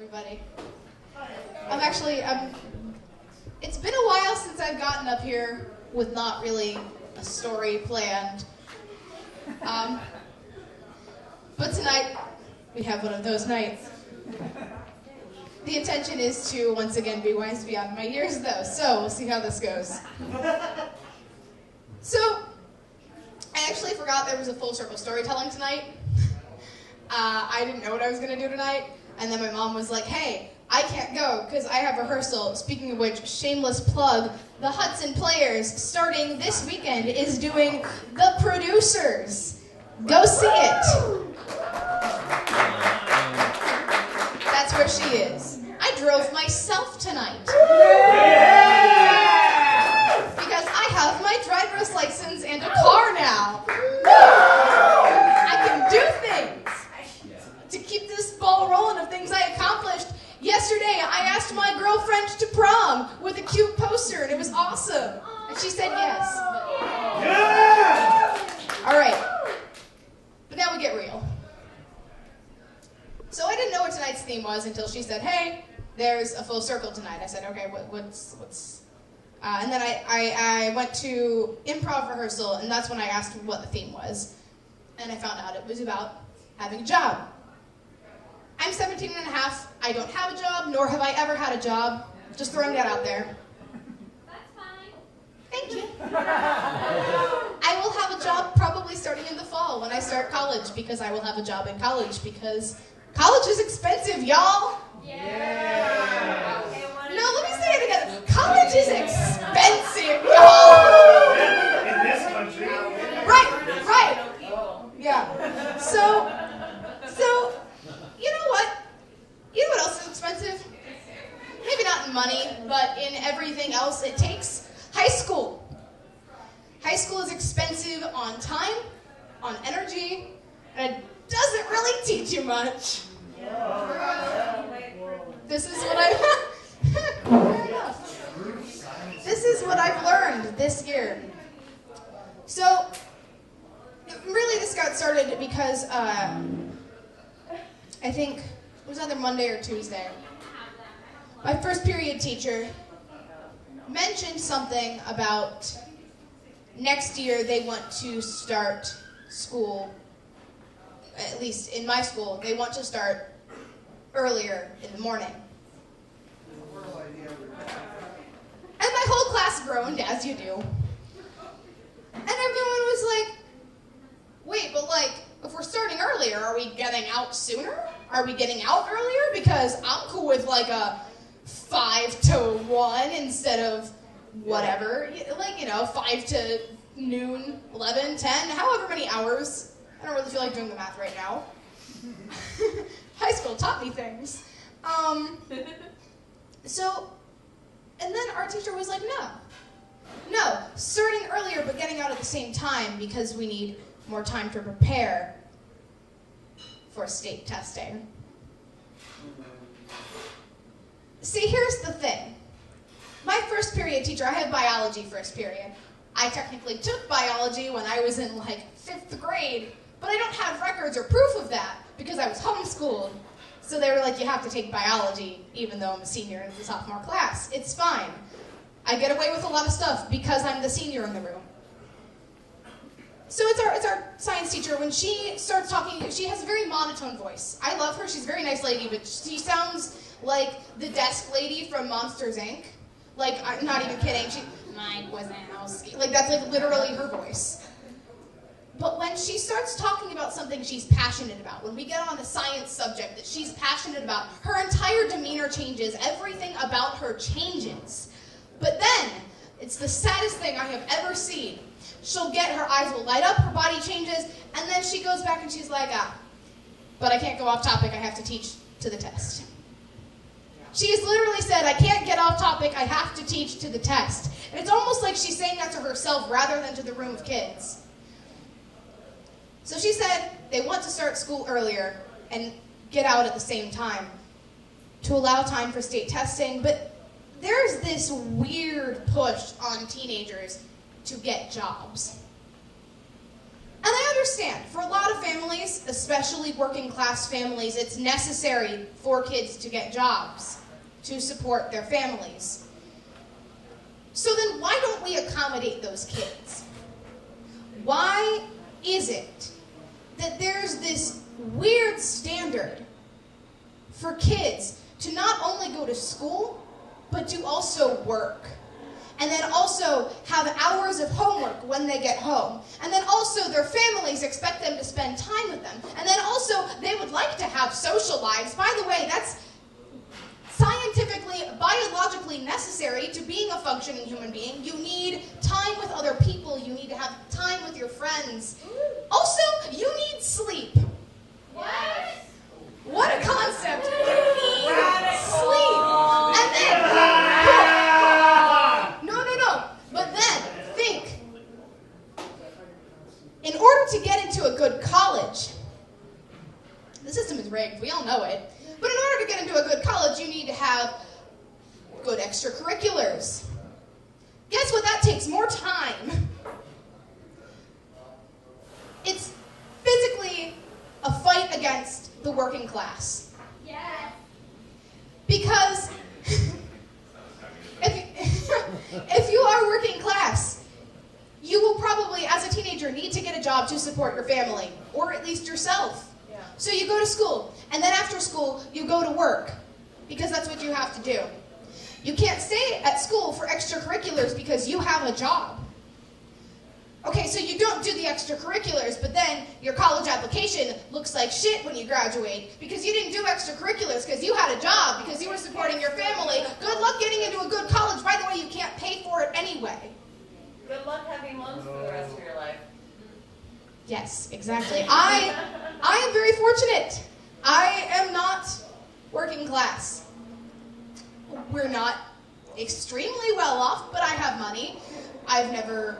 everybody. It's been a while since I've gotten up here with not really a story planned. But tonight, we have one of those nights. The intention is to, once again, be wise beyond my years, though, so we'll see how this goes. So, I actually forgot there was a full circle storytelling tonight. I didn't know what I was going to do tonight, and then my mom was like, hey, I can't go because I have rehearsal. Speaking of which, shameless plug, the Hudson Players, starting this weekend, is doing The Producers. Go see it. That's where she is. I drove myself tonight. Because I have my driver's license and a car now. I can do things. To keep this ball rolling of things I accomplished, yesterday I asked my girlfriend to prom with a cute poster, and it was awesome. And she said yes. All right. But now we get real. So I didn't know what tonight's theme was until she said, hey, there's a full circle tonight. I said, okay, what's... and then I went to improv rehearsal, and that's when I asked what the theme was. And I found out it was about having a job. I'm 17 and a half. I don't have a job, nor have I ever had a job. Just throwing that out there. That's fine. Thank you. I will have a job probably starting in the fall when I start college, because I will have a job in college, because college is expensive, y'all. Yeah. No, let me say it again. College is expensive, y'all. In this country. Right. Yeah. So, you know what? You know what else is expensive? Maybe not in money, but in everything else it takes. High school. High school is expensive on time, on energy, and it doesn't really teach you much. This is what I've learned this year. So, really this got started because I think it was either Monday or Tuesday. My first period teacher mentioned something about next year they want to start school, at least in my school, they want to start earlier in the morning. And my whole class groaned, as you do. And everyone was like, wait, but like, if we're starting earlier, are we getting out sooner? Are we getting out earlier? Because I'm cool with like a 5 to 1 instead of whatever. Like, 5 to noon, 11, 10, however many hours. I don't really feel like doing the math right now. High school taught me things. And then our teacher was like, no, starting earlier but getting out at the same time because we need more time to prepare for state testing. See, here's the thing. My first period teacher, I had biology first period. I technically took biology when I was in like 5th grade, but I don't have records or proof of that because I was homeschooled. So they were like, you have to take biology even though I'm a senior in the sophomore class. It's fine. I get away with a lot of stuff because I'm the senior in the room. So it's our science teacher. When she starts talking, she has a very monotone voice. I love her. She's a very nice lady, but she sounds like the desk lady from Monsters, Inc. Like, I'm not even kidding. Mike Wazowski. Like, that's like literally her voice. But when she starts talking about something she's passionate about, when we get on a science subject that she's passionate about, her entire demeanor changes. Everything about her changes. But then, it's the saddest thing I have ever seen. She'll her eyes will light up, her body changes, and then she goes back and she's like, but I can't go off topic, I have to teach to the test. She has literally said, I can't get off topic, I have to teach to the test. And it's almost like she's saying that to herself rather than to the room of kids. So she said they want to start school earlier and get out at the same time to allow time for state testing, but there's this weird push on teenagers to get jobs. And I understand, for a lot of families, especially working class families, it's necessary for kids to get jobs to support their families. So then why don't we accommodate those kids? Why is it that there's this weird standard for kids to not only go to school, but to also work? And then also have hours of homework when they get home. And then also their families expect them to spend time with them. And then also they would like to have social lives. By the way, that's scientifically, biologically necessary to being a functioning human being. You need time with other people. You need to have time with your friends. Also, you need sleep. What? What a concept. You need sleep. And then, but then, think. In order to get into a good college, the system is rigged, we all know it, but in order to get into a good college, you need to have good extracurriculars. Guess what? That takes more time. It's physically a fight against the working class. Yes. Because if you are working class, you will probably, as a teenager, need to get a job to support your family, or at least yourself. Yeah. So you go to school, and then after school, you go to work, because that's what you have to do. You can't stay at school for extracurriculars because you have a job. Okay, so you don't do the extracurriculars, but then your college application looks like shit when you graduate because you didn't do extracurriculars because you had a job, because you were supporting your family. Good luck getting into a good college. By the way, you can't pay for it anyway. Good luck having lunch for the rest of your life. Yes, exactly. I am very fortunate. I am not working class. We're not extremely well off, but I have money. I've never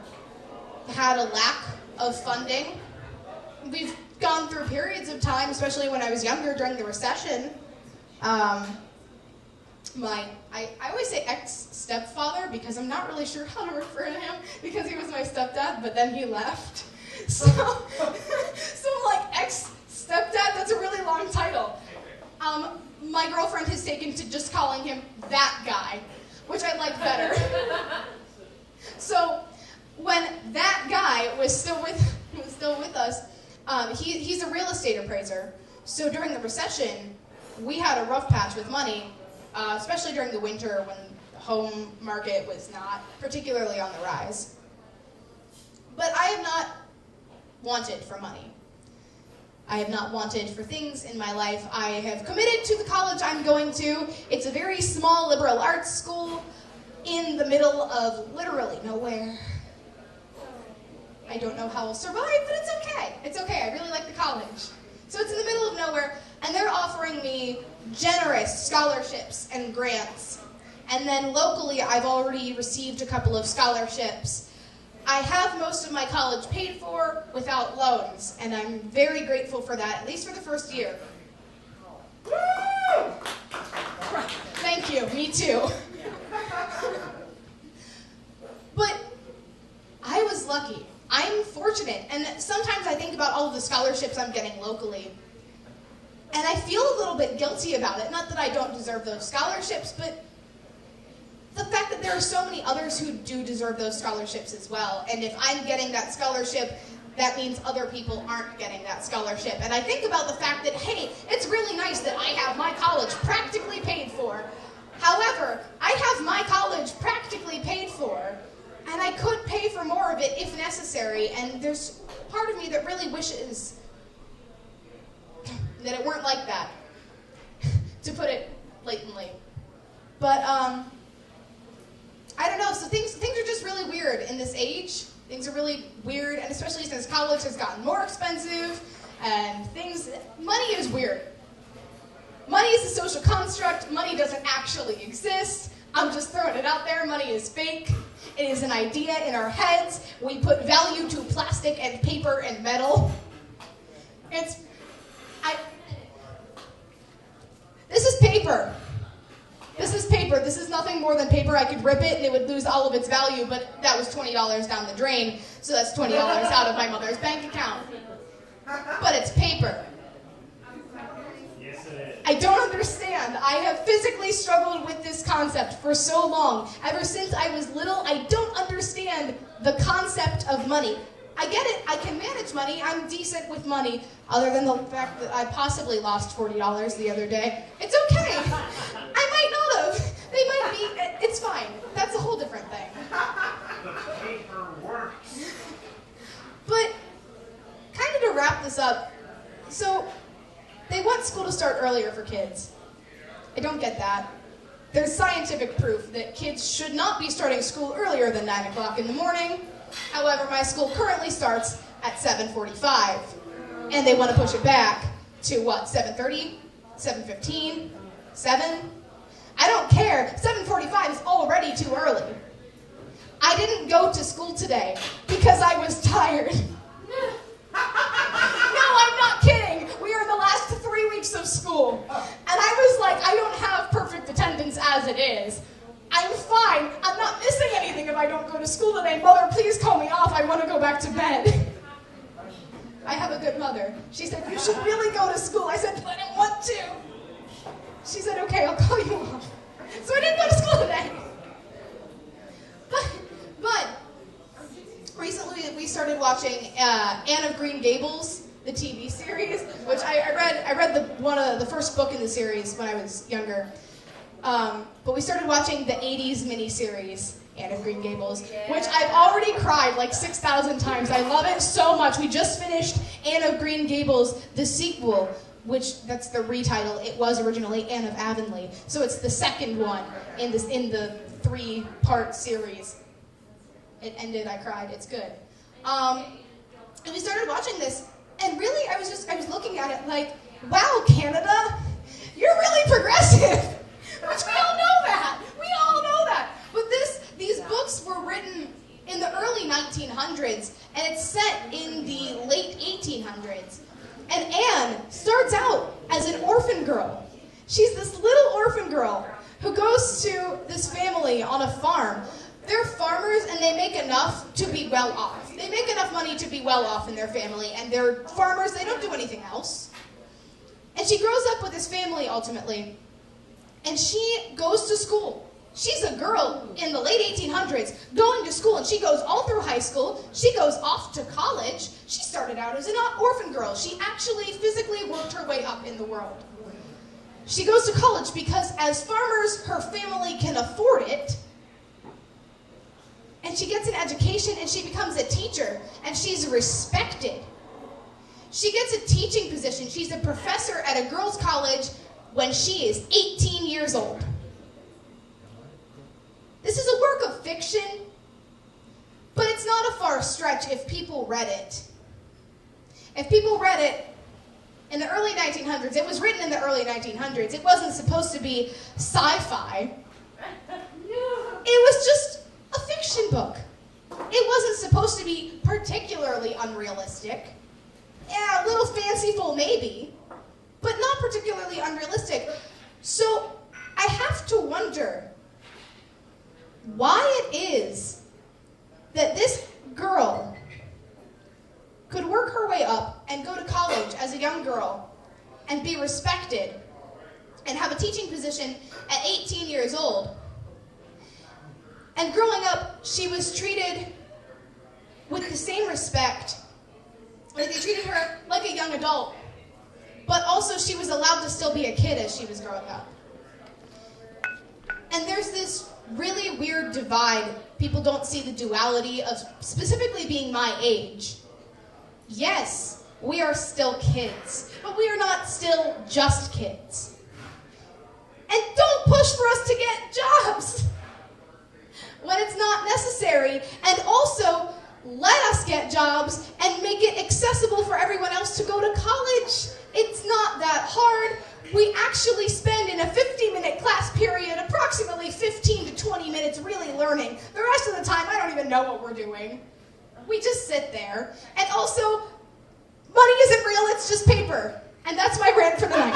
had a lack of funding. We've gone through periods of time, especially when I was younger during the recession. I always say ex-stepfather because I'm not really sure how to refer to him because he was my stepdad, but then he left. So like ex-stepdad, that's a really long title. My girlfriend has taken to just calling him that guy, which I like better. So when that guy was still with us, he's a real estate appraiser. So during the recession, we had a rough patch with money, especially during the winter when the home market was not particularly on the rise. But I have not wanted for money. I have not wanted for things in my life. I have committed to the college I'm going to. It's a very small liberal arts school in the middle of literally nowhere. I don't know how I'll survive, but it's okay. It's okay. I really like the college. So it's in the middle of nowhere, and they're offering me generous scholarships and grants. And then locally, I've already received a couple of scholarships. I have most of my college paid for without loans, and I'm very grateful for that, at least for the first year. Woo! Thank you. Me too. But I was lucky. I'm fortunate, and sometimes I think about all of the scholarships I'm getting locally, and I feel a little bit guilty about it. Not that I don't deserve those scholarships, but the fact that there are so many others who do deserve those scholarships as well, and if I'm getting that scholarship, that means other people aren't getting that scholarship. And I think about the fact that, hey, it's really nice that I have my college practically paid for. However, I have my college practically paid for, and I could pay for more of it if necessary, and there's part of me that really wishes that it weren't like that, to put it blatantly. But, I don't know, so things are just really weird in this age. Things are really weird, and especially since college has gotten more expensive, and money is weird. Money is a social construct. Money doesn't actually exist. I'm just throwing it out there. Money is fake. It is an idea in our heads. We put value to plastic and paper and metal. This is paper. This is paper. This is nothing more than paper. I could rip it and it would lose all of its value, but that was $20 down the drain, so that's $20 out of my mother's bank account. But it's paper. Yes, it is. I don't understand. I have physically struggled with this concept for so long. Ever since I was little, I don't understand the concept of money. I get it. I can manage money. I'm decent with money, other than the fact that I possibly lost $40 the other day. It's okay. I might not have. They might be. It's fine. That's a whole different thing. The paper works. But kind of to wrap this up, so they want school to start earlier for kids. I don't get that. There's scientific proof that kids should not be starting school earlier than 9 o'clock in the morning. However, my school currently starts at 7:45, and they want to push it back to what, 7:30, 7:15, 7? I don't care. 7:45 is already too early. I didn't go to school today because I was tired. No, I'm not kidding. We are in the last 3 weeks of school, and I was like, I don't have perfect attendance as it is. I'm fine. I'm not missing anything if I don't go to school today. Mother, please call me off. I want to go back to bed. I have a good mother. She said, you should really go to school. I said, but I don't want to. She said, okay, I'll call you off. So I didn't go to school today. But recently we started watching Anne of Green Gables, the TV series, which I read one of the first book in the series when I was younger. But we started watching the 80s miniseries, Anne of Green Gables, which I've already cried like 6,000 times. I love it so much. We just finished Anne of Green Gables, the sequel, which that's the retitle. It was originally Anne of Avonlea, so it's the second one in the 3-part series. It ended. I cried. It's good. And we started watching this, and really, I was looking at it like, wow, Canada, you're really progressive. Which we all know that. We all know that. But these books were written in the early 1900s, and it's set in the late 1800s. And Anne starts out as an orphan girl. She's this little orphan girl who goes to this family on a farm. They're farmers, and they make enough to be well off. They make enough money to be well off in their family, and they're farmers. They don't do anything else. And she grows up with this family, ultimately. And she goes to school. She's a girl in the late 1800s going to school, and she goes all through high school. She goes off to college. She started out as an orphan girl. She actually physically worked her way up in the world. She goes to college because as farmers, her family can afford it. And she gets an education, and she becomes a teacher, and she's respected. She gets a teaching position. She's a professor at a girls' college when she is 18 years old. This is a work of fiction, but it's not a far stretch if people read it. If people read it in the early 1900s, it was written in the early 1900s. It wasn't supposed to be sci-fi. It was just a fiction book. It wasn't supposed to be particularly unrealistic. Yeah, a little fanciful maybe, but not particularly unrealistic. So I have to wonder why it is that this girl could work her way up and go to college as a young girl and be respected and have a teaching position at 18 years old. And growing up, she was treated with the same respect. Like they treated her like a young adult. But also she was allowed to still be a kid as she was growing up. And there's this really weird divide. People don't see the duality of specifically being my age. Yes, we are still kids, but we are not still just kids. And don't push for us to get jobs when it's not necessary. And also, let us get jobs and make it accessible for everyone else to go to college. It's not that hard. We actually spend in a 50-minute class period approximately 15 to 20 minutes really learning. The rest of the time, I don't even know what we're doing. We just sit there. And also, money isn't real, it's just paper. And that's my rant for the night.